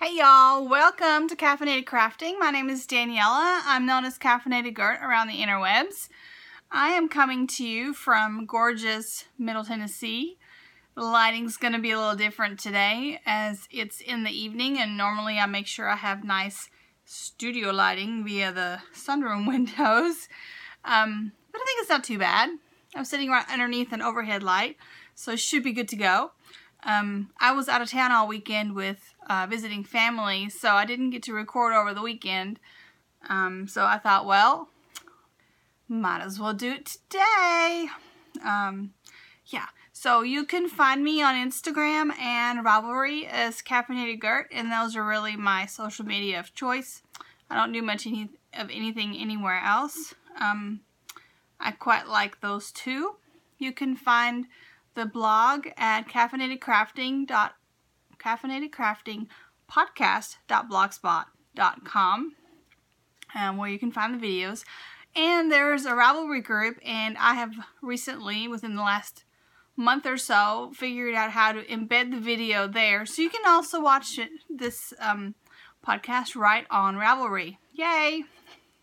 Hey y'all, welcome to Caffeinated Crafting. My name is Daniela. I'm known as Caffeinated Gert around the interwebs. I am coming to you from gorgeous Middle Tennessee. The lighting's going to be a little different today as it's in the evening, and normally I make sure I have nice studio lighting via the sunroom windows. But I think it's not too bad. I'm sitting right underneath an overhead light, so it should be good to go. I was out of town all weekend with visiting family, so I didn't get to record over the weekend. So I thought, well, might as well do it today. Yeah, so you can find me on Instagram and Ravelry as Caffeinated Gert, and those are really my social media of choice. I don't do much of anything anywhere else. I quite like those two. You can find the blog at caffeinatedcraftingpodcast.blogspot.com, where you can find the videos. And there's a Ravelry group, and I have recently, within the last month or so, figured out how to embed the video there, so you can also watch this podcast right on Ravelry. Yay!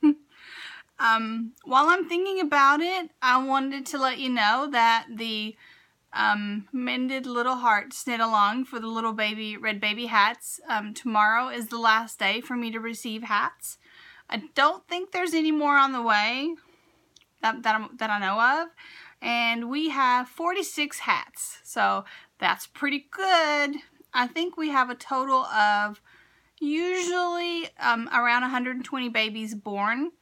While I'm thinking about it, I wanted to let you know that the mended little hearts knit along for the little baby red baby hats. Tomorrow is the last day for me to receive hats. I don't think there's any more on the way that I know of, and we have 46 hats, so that's pretty good. I think we have a total of usually around 120 babies born,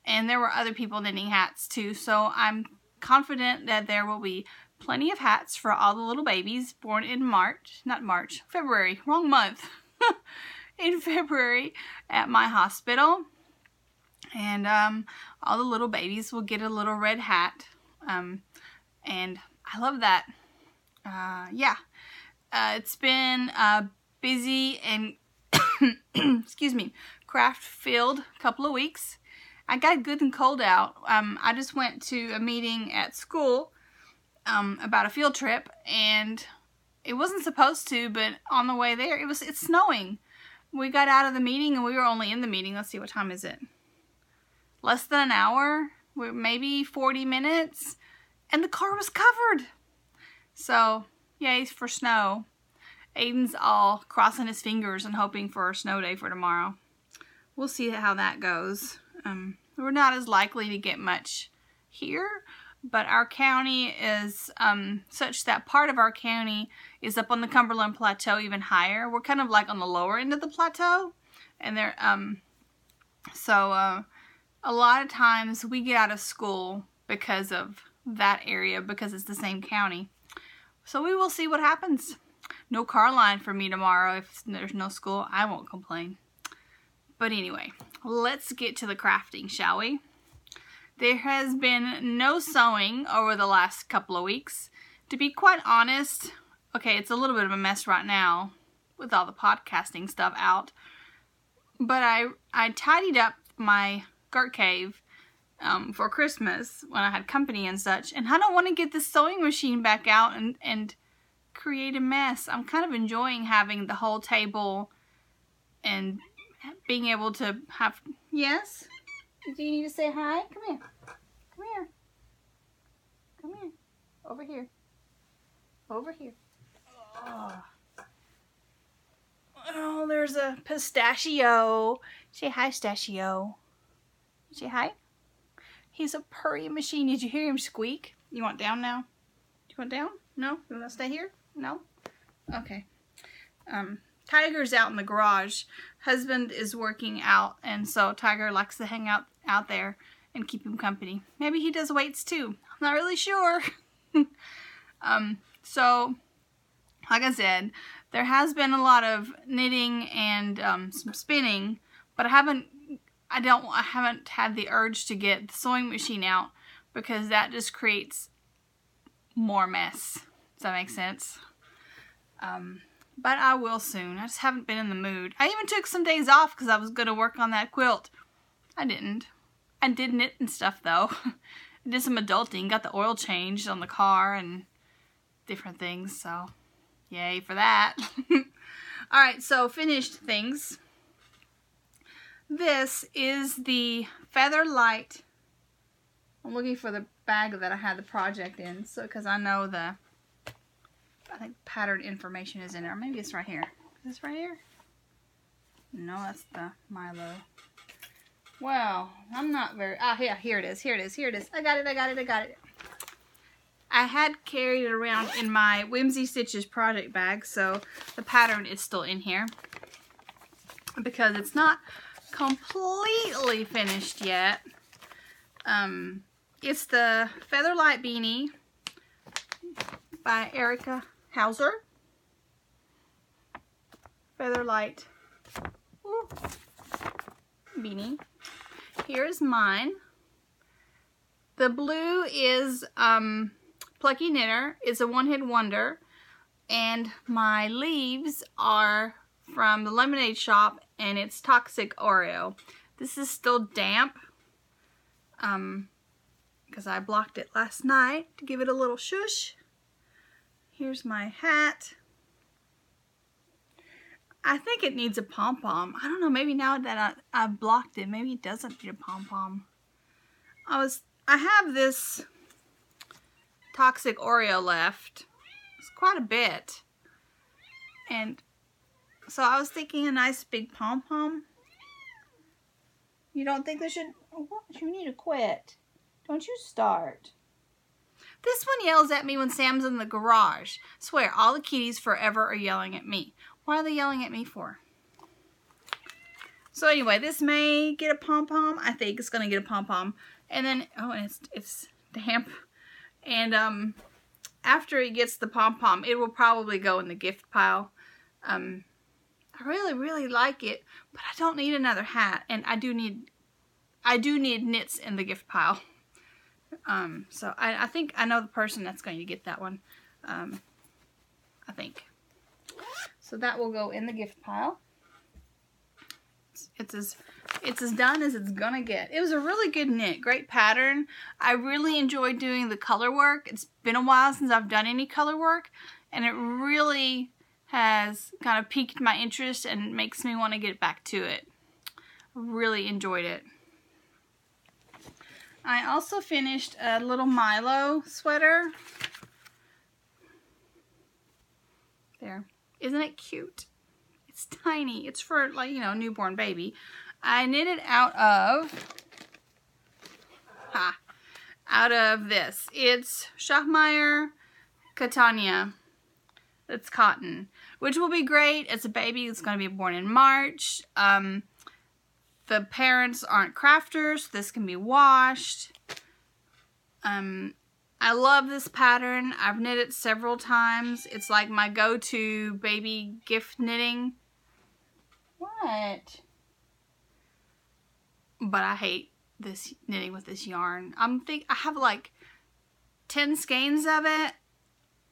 and there were other people knitting hats too, so I'm confident that there will be plenty of hats for all the little babies born in February, wrong month, in February at my hospital. And all the little babies will get a little red hat. And I love that. Yeah. It's been a busy and, excuse me, craft-filled couple of weeks. I got good and cold out. I just went to a meeting at school about a field trip, and it wasn't supposed to, but on the way there, it's snowing. We got out of the meeting, and we were only in the meeting. Let's see, what time is it? Less than an hour, maybe 40 minutes, and the car was covered. So, yay for snow. Aiden's all crossing his fingers and hoping for a snow day for tomorrow. We'll see how that goes. We're not as likely to get much here, but our county is such that part of our county is up on the Cumberland Plateau even higher. We're kind of like on the lower end of the plateau, and there, a lot of times we get out of school because of that area, because it's the same county. So we will see what happens. No car line for me tomorrow. If there's no school, I won't complain. But anyway, let's get to the crafting, shall we? There has been no sewing over the last couple of weeks. To be quite honest, okay, it's a little bit of a mess right now with all the podcasting stuff out. But I tidied up my Gert cave for Christmas when I had company and such. And I don't want to get the sewing machine back out and create a mess. I'm kind of enjoying having the whole table and being able to have... Yes? Do you need to say hi? Come here. Come here. Come here. Over here. Over here. Oh, there's a pistachio. Say hi, Stachio. Say hi. He's a purring machine. Did you hear him squeak? You want down now? Do you want down? No? You want to stay here? No? Okay. Tiger's out in the garage. Husband is working out, and so Tiger likes to hang out there and keep him company. Maybe he does weights too. I'm not really sure. So, like I said, there has been a lot of knitting and some spinning, but I haven't had the urge to get the sewing machine out because that just creates more mess. Does that make sense? But I will soon. I just haven't been in the mood. I even took some days off because I was going to work on that quilt. I didn't. I did knit and stuff though. I did some adulting. Got the oil changed on the car and different things. So, yay for that. Alright, so finished things. This is the Feather Light. I'm looking for the bag that I had the project in, so because I know I think pattern information is in there. Maybe it's right here. Is this right here? No, that's the Milo. Well, I'm not very... Ah, yeah, here it is. Here it is. Here it is. I got it. I got it. I got it. I had carried it around in my Whimsy Stitches project bag, so the pattern is still in here because it's not completely finished yet. It's the Featherlight Beanie by Erica Hauser. Featherlight beanie. Here's mine. The blue is Plucky Knitter. It's a one-hit wonder. And my leaves are from the Lemonade Shop, and it's Toxic Oreo. This is still damp because I blocked it last night to give it a little shush. Here's my hat. I think it needs a pom-pom. I don't know, maybe now that I've blocked it, maybe it doesn't need a pom-pom. I have this Toxic Oreo left. It's quite a bit. And so I was thinking a nice big pom-pom. You don't think there should... What? You need to quit. Don't you start. This one yells at me when Sam's in the garage. Swear, all the kitties forever are yelling at me. What are they yelling at me for? So anyway, this may get a pom-pom. I think it's going to get a pom-pom. And then, oh, and it's damp. And after it gets the pom-pom, it will probably go in the gift pile. I really, really like it, but I don't need another hat. And I do need knits in the gift pile. So I think I know the person that's going to get that one. I think. So that will go in the gift pile. It's as done as it's gonna get. It was a really good knit, great pattern. I really enjoyed doing the color work. It's been a while since I've done any color work, and it really has kind of piqued my interest and makes me want to get back to it. Really enjoyed it. I also finished a little Milo sweater. There. Isn't it cute? It's tiny. It's for, like, you know, a newborn baby. I knit it out of this. It's Schachmeyer Catania. It's cotton, which will be great. It's a baby that's going to be born in March. The parents aren't crafters, so this can be washed. I love this pattern. I've knit it several times. It's like my go-to baby gift knitting. What? But I hate this knitting with this yarn. I have like 10 skeins of it,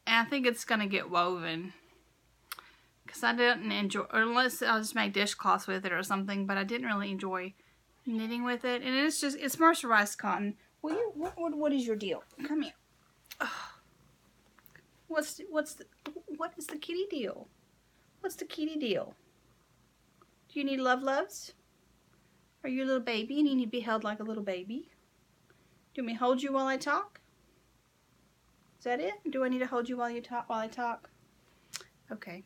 and I think it's gonna get woven. Because I didn't enjoy, or unless I'll just make dishcloths with it or something, but I didn't really enjoy knitting with it. And it's mercerized cotton. What is your deal? Come here. Oh. What is the kitty deal? What's the kitty deal? Do you need loves? Are you a little baby and you need to be held like a little baby? Do you want me to hold you while I talk? Is that it? Do I need to hold you while I talk? Okay.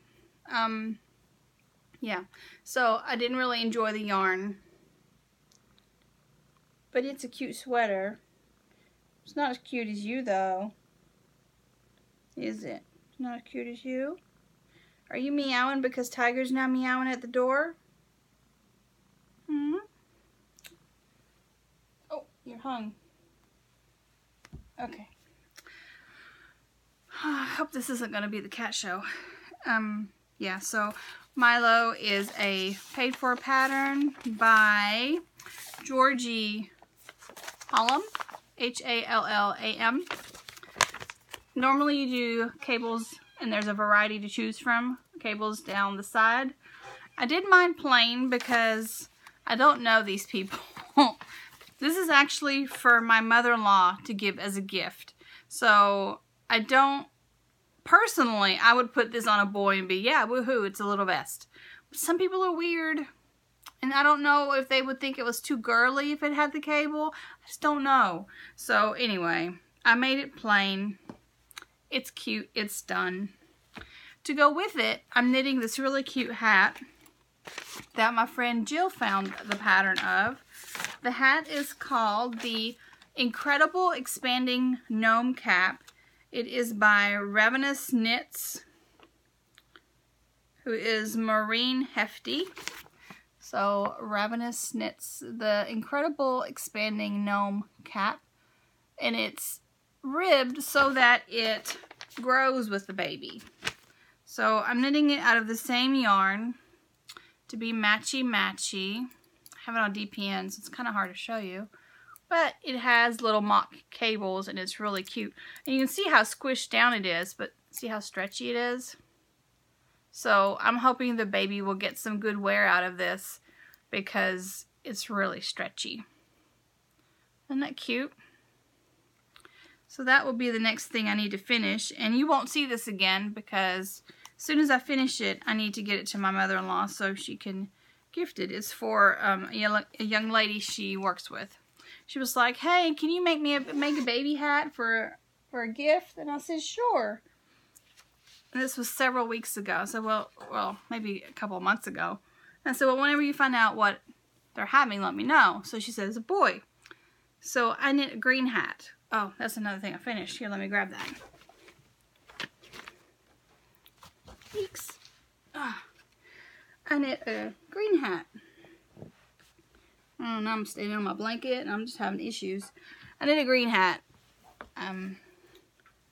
Yeah. So I didn't really enjoy the yarn. But it's a cute sweater. It's not as cute as you, though. Is it? It's not as cute as you? Are you meowing because Tiger's now meowing at the door? Hmm? Oh, you're hung. Okay. I hope this isn't going to be the cat show. Yeah, so Milo is a paid-for pattern by Georgie Hallam, Hallam. Normally you do cables, and there's a variety to choose from, cables down the side. I did mine plain because I don't know these people. This is actually for my mother-in-law to give as a gift. So I don't Personally, I would put this on a boy and be, yeah, woohoo, it's a little vest. But some people are weird. And I don't know if they would think it was too girly if it had the cable. I just don't know. So anyway, I made it plain. It's cute. It's done. To go with it, I'm knitting this really cute hat that my friend Jill found the pattern of. The hat is called the Incredible Expanding Gnome Cap. It is by Ravenous Knits, who is Maureen Hefty. So Ravenous Knits the Incredible Expanding Gnome Cap, and it's ribbed so that it grows with the baby. So I'm knitting it out of the same yarn to be matchy-matchy. I have it on DPN, so it's kind of hard to show you. But it has little mock cables, and it's really cute. And you can see how squished down it is, but see how stretchy it is? So I'm hoping the baby will get some good wear out of this because it's really stretchy. Isn't that cute? So that will be the next thing I need to finish. And you won't see this again because as soon as I finish it, I need to get it to my mother-in-law so she can gift it. It's for a young lady she works with. She was like, hey, can you make a baby hat for a gift? And I said, sure. And this was several weeks ago. So, well, maybe a couple of months ago. And I said, well, whenever you find out what they're having, let me know. So she said, it's a boy. So I knit a green hat. Oh, that's another thing I finished. Here, let me grab that. Eeks. I knit a green hat. Oh, now I'm standing on my blanket and I'm just having issues. I knit a green hat.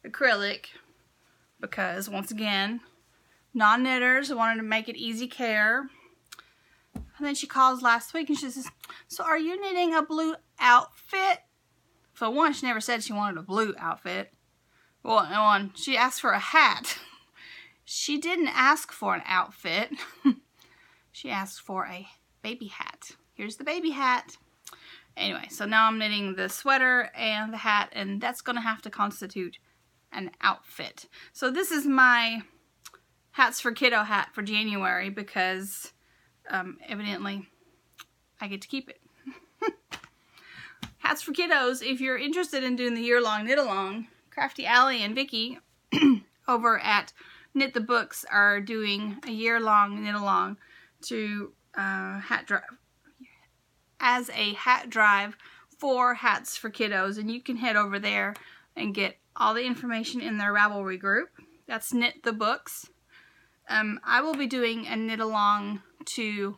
Acrylic. Because, once again, non-knitters wanted to make it easy care. And then she calls last week and she says, so are you knitting a blue outfit? For one, she never said she wanted a blue outfit. Well, she asked for a hat. She didn't ask for an outfit. She asked for a baby hat. Here's the baby hat. Anyway, so now I'm knitting the sweater and the hat, and that's going to have to constitute an outfit. So this is my Hats for Kiddo hat for January because evidently I get to keep it. Hats for Kiddos, if you're interested in doing the year-long knit-along, Crafty Allie and Vicky over at Knit the Books are doing a year-long knit-along to hat drive as a hat drive for Hats for Kiddos, and you can head over there and get all the information in their Ravelry group. That's Knit the Books. I will be doing a knit-along to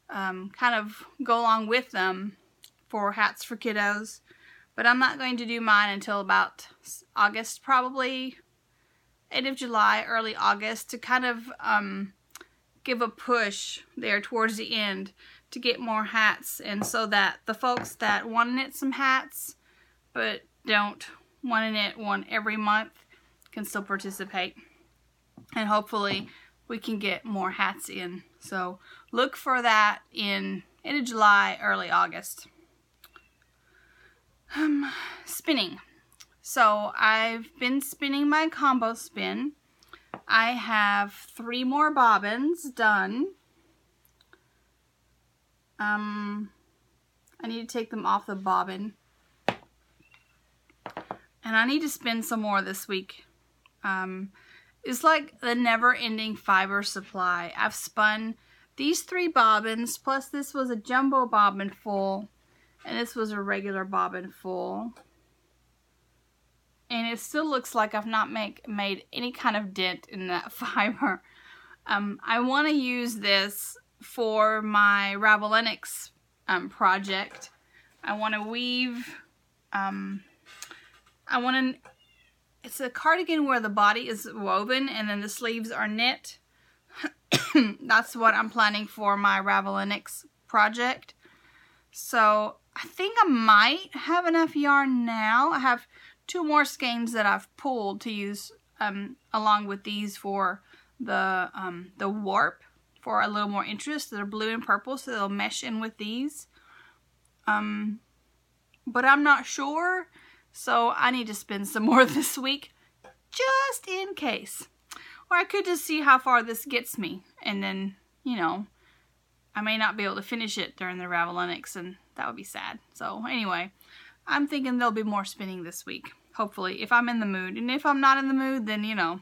kind of go along with them for Hats for Kiddos, but I'm not going to do mine until about August, probably end of July, early August, to kind of give a push there towards the end to get more hats, and so that the folks that want to knit some hats but don't want to knit one every month can still participate, and hopefully we can get more hats in. So look for that in end of July, early August. Spinning. So I've been spinning my combo spin. I have 3 more bobbins done. I need to take them off the bobbin. And I need to spin some more this week. It's like the never-ending fiber supply. I've spun these 3 bobbins, plus this was a jumbo bobbin full, and this was a regular bobbin full. And it still looks like I've not made any kind of dent in that fiber. I want to use this for my Ravelinics project. I want to weave, it's a cardigan where the body is woven and then the sleeves are knit. That's what I'm planning for my Ravelinics project. So I think I might have enough yarn now. I have 2 more skeins that I've pulled to use along with these for the warp for a little more interest. They're blue and purple, so they'll mesh in with these. But I'm not sure, so I need to spin some more this week just in case. Or I could just see how far this gets me, and then, you know, I may not be able to finish it during the Ravelinics, and that would be sad. So anyway, I'm thinking there'll be more spinning this week, hopefully, if I'm in the mood. And if I'm not in the mood, then, you know,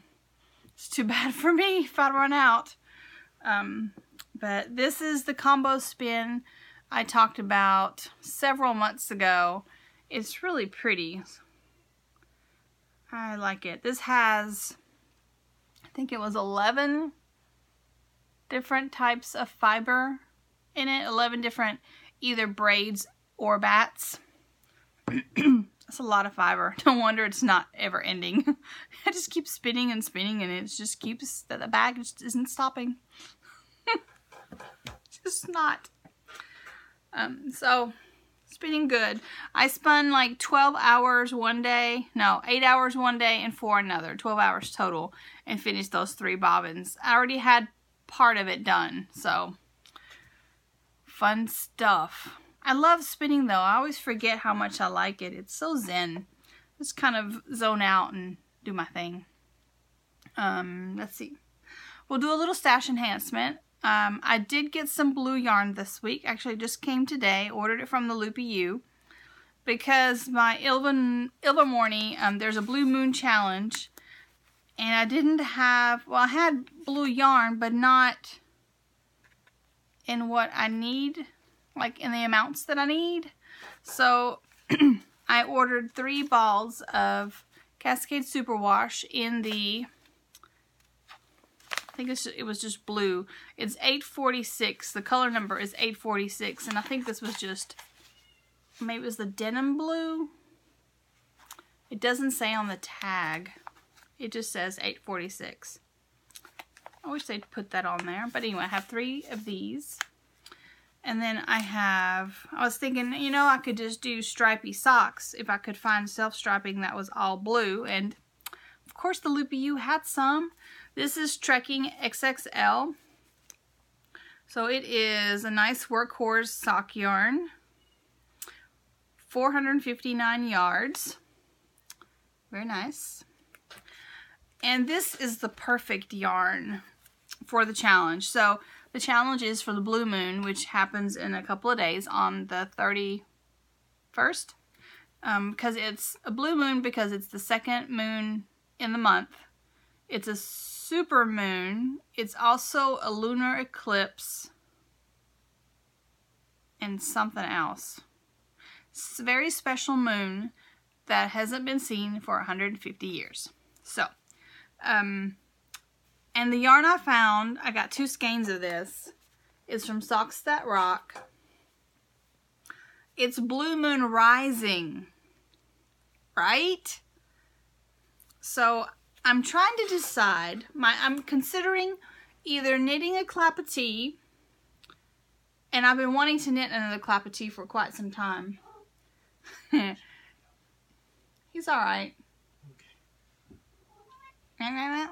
it's too bad for me if I run out. But this is the combo spin I talked about several months ago. It's really pretty. I like it. This has, I think it was 11 different types of fiber in it. 11 different either braids or bats. That's a lot of fiber. No wonder it's not ever ending. I just keep spinning and spinning, and it just keeps, the bag just isn't stopping. Just not. So spinning good. I spun like 12 hours one day, no, 8 hours one day and 4 another, 12 hours total, and finished those 3 bobbins. I already had part of it done, so fun stuff. I love spinning though. I always forget how much I like it. It's so zen. Just kind of zone out and do my thing. Let's see. We'll do a little stash enhancement. I did get some blue yarn this week. Actually, it just came today. Ordered it from the Loopy U. Because my Ilvermorny, there's a Blue Moon Challenge. And I didn't have, well, I had blue yarn, but not in what I need. Like in the amounts that I need. So, I ordered 3 balls of Cascade Superwash in the, I think it was just blue. It's 846. The color number is 846. And I think this was just, maybe it was the denim blue. It doesn't say on the tag. It just says 846. I wish they'd put that on there. But anyway, I have 3 of these. And then I was thinking, you know, I could just do stripy socks if I could find self-striping that was all blue. And, of course, the Loopy U had some. This is Trekking XXL. So it is a nice workhorse sock yarn. 459 yards. Very nice. And this is the perfect yarn for the challenge. So the challenge is for the Blue Moon, which happens in a couple of days on the 31st. Because it's a blue moon because it's the 2nd moon in the month. It's a super moon. It's also a lunar eclipse. And something else. It's a very special moon that hasn't been seen for 150 years. So, and the yarn I found, I got 2 skeins of this, is from Socks That Rock. It's Blue Moon Rising, right? So I'm trying to decide. I'm considering either knitting a clapetee, and I've been wanting to knit another clapetee for quite some time. He's all right. Okay.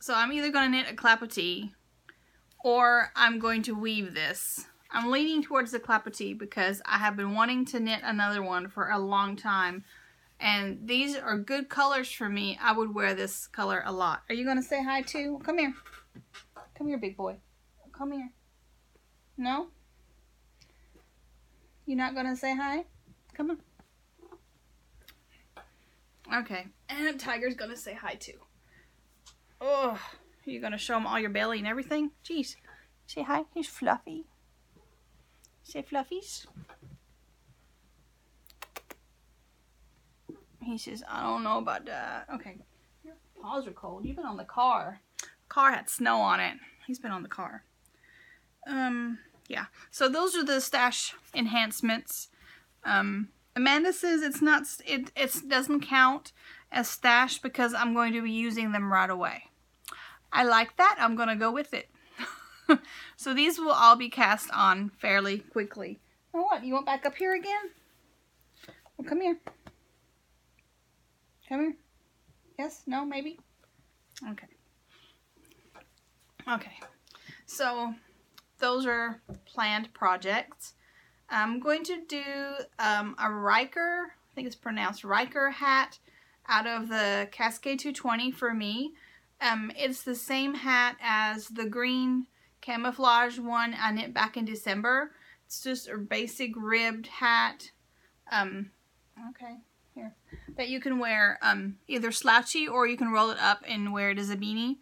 So I'm either going to knit a clapetee or I'm going to weave this. I'm leaning towards the clapetee because I have been wanting to knit another one for a long time. And these are good colors for me. I would wear this color a lot. Are you going to say hi too? Come here. Come here, big boy. Come here. No? You're not going to say hi? Come on. Okay. And Tiger's going to say hi too. Oh, are you going to show him all your belly and everything? Jeez. Say hi. He's fluffy. Say fluffies. He says, I don't know about that. Okay. Your paws are cold. You've been on the car. Car had snow on it. He's been on the car. Yeah. So those are the stash enhancements. Amanda says it doesn't count as stash because I'm going to be using them right away. I like that. I'm going to go with it. So these will all be cast on fairly quickly. Oh, what? You want back up here again? Well, come here. Come here. Yes? No? Maybe? Okay. Okay. So those are planned projects. I'm going to do a Riker, I think it's pronounced Riker hat out of the Cascade 220 for me. It's the same hat as the green camouflage one I knit back in December. It's just a basic ribbed hat. Okay, here. That you can wear either slouchy or you can roll it up and wear it as a beanie.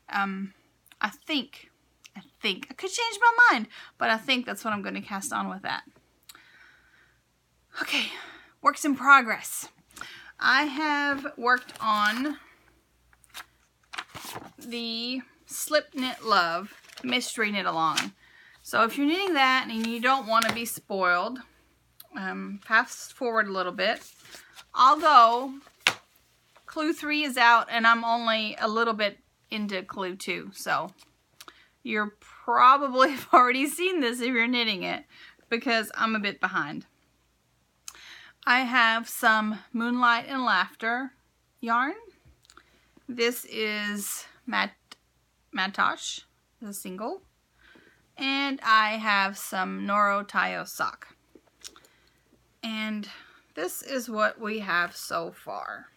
I think, I could change my mind, but I think that's what I'm going to cast on with that. Okay, works in progress. I have worked on the Slip Knit Love Mystery Knit Along. So if you're knitting that and you don't want to be spoiled, fast forward a little bit. Although Clue 3 is out and I'm only a little bit into Clue 2, so you're probably already seen this if you're knitting it because I'm a bit behind. I have some Moonlight and Laughter yarn. This is Matosh, the single. And I have some Noro Tayo sock. And this is what we have so far.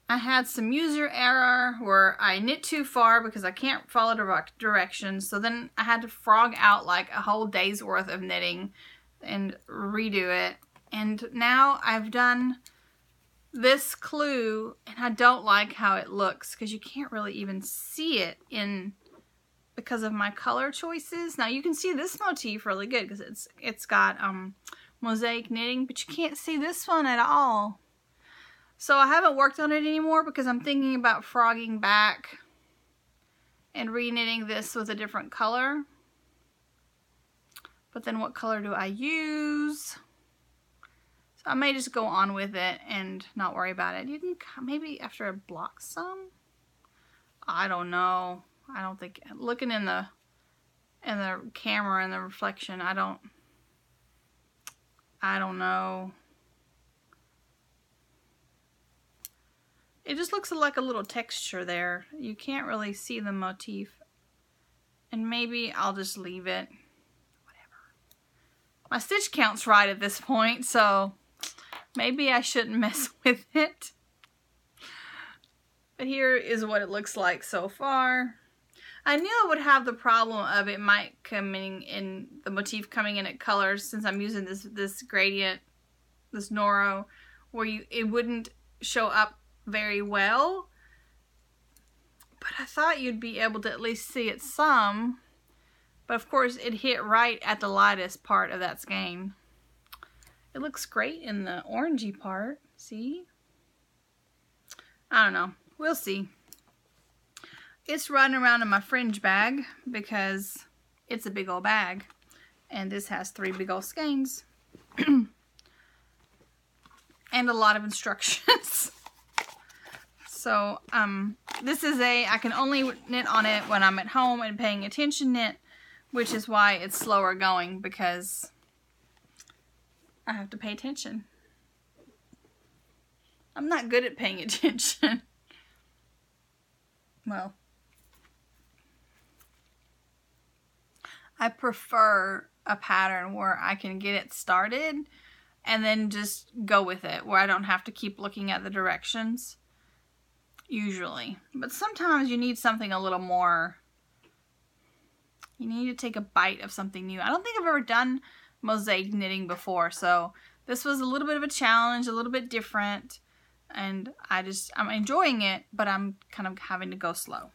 I had some user error where I knit too far because I can't follow directions. So then I had to frog out like a whole day's worth of knitting and redo it. And now I've done this clue and I don't like how it looks because you can't really even see it because of my color choices. Now you can see this motif really good because it's got mosaic knitting, but you can't see this one at all. So I haven't worked on it anymore because I'm thinking about frogging back and re-knitting this with a different color. But then what color do I use? So I may just go on with it and not worry about it. You can maybe after I block some. I don't know. I don't think, looking in the camera and the reflection, I don't know. It just looks like a little texture there. You can't really see the motif. And maybe I'll just leave it. Whatever. My stitch count's right at this point, so maybe I shouldn't mess with it. But here is what it looks like so far. I knew I would have the problem of it might coming in, the motif coming in at colors, since I'm using this gradient, this Noro, where it wouldn't show up very well. But I thought you'd be able to at least see it some. But of course it hit right at the lightest part of that skein. It looks great in the orangey part. See? I don't know. We'll see. It's running around in my fringe bag because it's a big old bag. And this has 3 big old skeins. And a lot of instructions. So, this is I can only knit on it when I'm at home and paying attention knit, which is why it's slower going, because I have to pay attention. I'm not good at paying attention. Well, I prefer a pattern where I can get it started and then just go with it, where I don't have to keep looking at the directions. Usually. But sometimes you need something a little more, you need to take a bite of something new. I don't think I've ever done mosaic knitting before, so this was a little bit of a challenge, a little bit different, and I'm enjoying it, but I'm kind of having to go slow.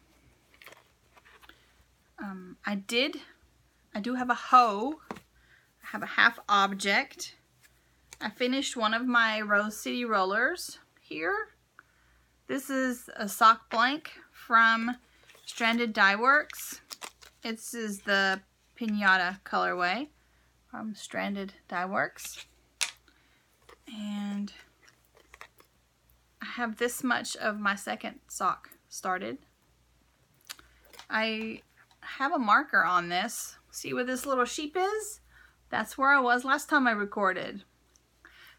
I do have a hoe. I have a half object. I finished one of my Rose City rollers here. This is a sock blank from Stranded Dye Works. This is the Pinata colorway from Stranded Dye Works. And I have this much of my second sock started. I have a marker on this. See where this little sheep is? That's where I was last time I recorded.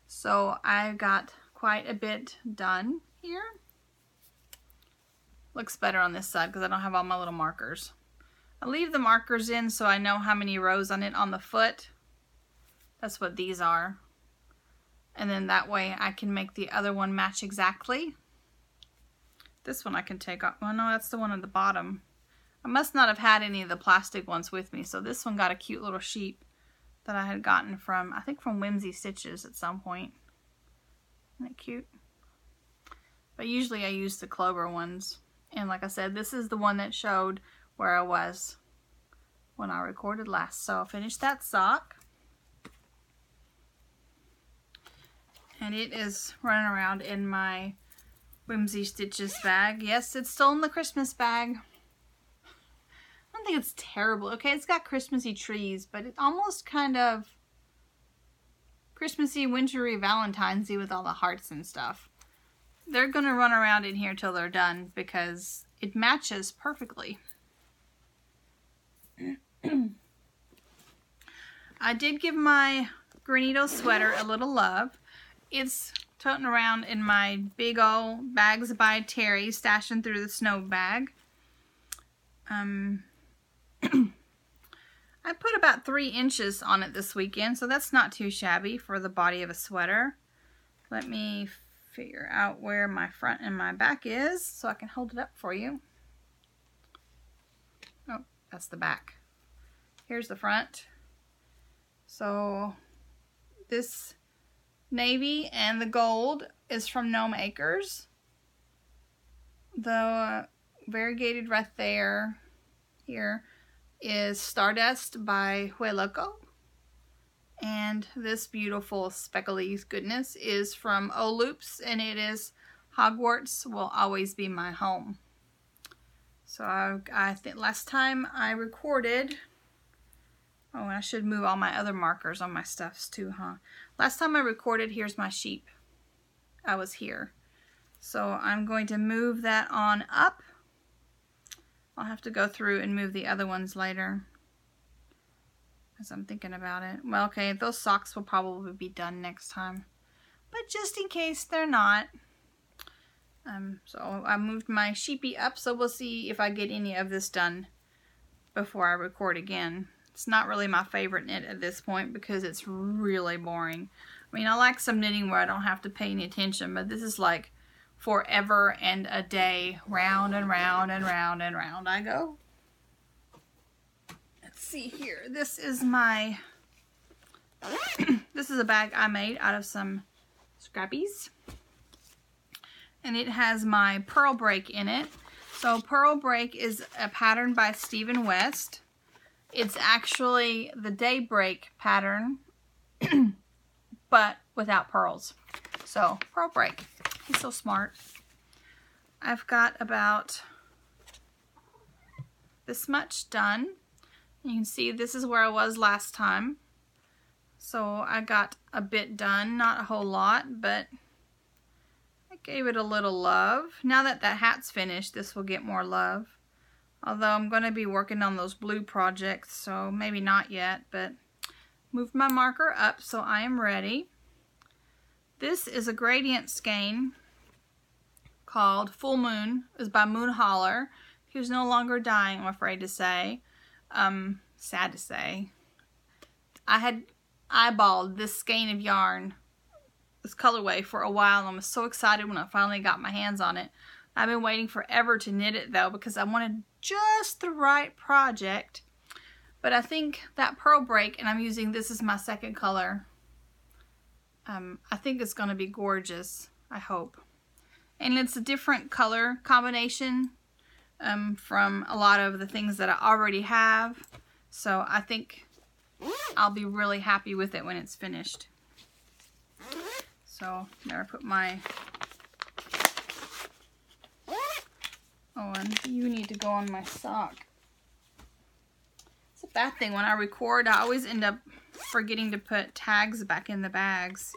So I got quite a bit done here. Looks better on this side because I don't have all my little markers. I leave the markers in so I know how many rows on it on the foot. That's what these are. And then that way I can make the other one match exactly. This one I can take off. Well, no, that's the one at the bottom. I must not have had any of the plastic ones with me. So this one got a cute little sheep that I had gotten from, I think from Whimsy Stitches at some point. Isn't it cute? But usually I use the Clover ones. And like I said, this is the one that showed where I was when I recorded last. So I'll finish that sock. And it is running around in my Whimsy Stitches bag. Yes, it's still in the Christmas bag. I don't think it's terrible. Okay, it's got Christmassy trees, but it's almost kind of Christmassy, wintry, Valentine's-y with all the hearts and stuff. They're going to run around in here till they're done because it matches perfectly. I did give my Granito sweater a little love. It's toting around in my big old Bags by Terry stashing through the snow bag. I put about 3 inches on it this weekend, so that's not too shabby for the body of a sweater. Let me figure out where my front and my back is so I can hold it up for you. Oh, that's the back. Here's the front. So this navy and the gold is from Gnome Acres. The variegated right there, here, is Stardust by Hueloco. And this beautiful speckly goodness is from O-Loops, and it is Hogwarts Will Always Be My Home. So I think last time I recorded, oh, and I should move all my other markers on my stuffs too, huh? Last time I recorded, here's my sheep. I was here. So I'm going to move that on up. I'll have to go through and move the other ones later as I'm thinking about it. Well, okay, those socks will probably be done next time. But just in case they're not. So I moved my sheepy up, so we'll see if I get any of this done before I record again. It's not really my favorite knit at this point because it's really boring. I mean, I like some knitting where I don't have to pay any attention, but this is like forever and a day, round and round and round and round I go. Let's see here. This is my, this is a bag I made out of some scrappies. And it has my Pearl Break in it. So Pearl Break is a pattern by Stephen West. It's actually the Daybreak pattern, but without pearls. So Pearl Break. He's so smart. I've got about this much done. You can see this is where I was last time. So I got a bit done, not a whole lot, but I gave it a little love. Now that that hat's finished, this will get more love. Although I'm going to be working on those blue projects, so maybe not yet, but moved my marker up so I am ready. This is a gradient skein called Full Moon. It's by Moon Holler, who's no longer dying, I'm afraid to say. Sad to say. I had eyeballed this skein of yarn, this colorway, for a while, and I was so excited when I finally got my hands on it. I've been waiting forever to knit it though because I wanted just the right project. But I think that Pearl Break, and I'm using this as my second color, I think it's going to be gorgeous, I hope. And it's a different color combination from a lot of the things that I already have. So I think I'll be really happy with it when it's finished. So there I put my... Oh, and you need to go on my sock. It's a bad thing. When I record, I always end up forgetting to put tags back in the bags.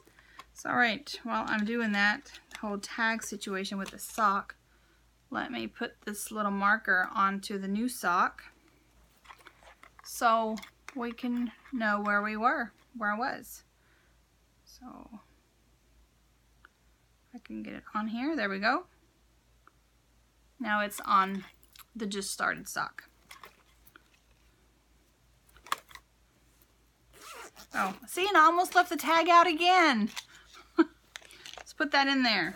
So, alright, while I'm doing that, the whole tag situation with the sock, let me put this little marker onto the new sock so we can know where we were, where I was. So, I can get it on here. There we go. Now it's on the just started sock. Oh, see, and I almost left the tag out again. put that in there.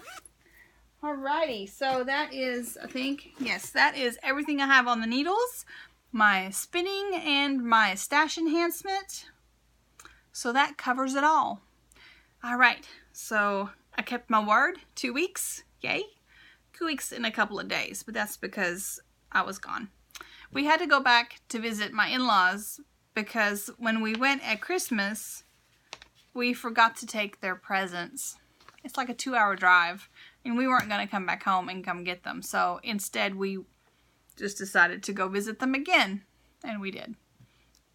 Alrighty, so that is, I think, yes, that is everything I have on the needles. My spinning and my stash enhancement. So that covers it all. Alright, so I kept my word. 2 weeks. Yay. 2 weeks in a couple of days, but that's because I was gone. We had to go back to visit my in-laws because when we went at Christmas, we forgot to take their presents. It's like a 2-hour drive, and we weren't going to come back home and come get them. So instead, we just decided to go visit them again, and we did.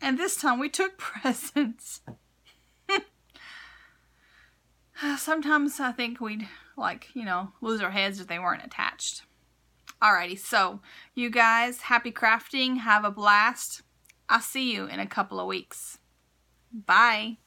And this time, we took presents. Sometimes I think we'd, like, you know, lose our heads if they weren't attached. Alrighty, so you guys, happy crafting. Have a blast. I'll see you in a couple of weeks. Bye.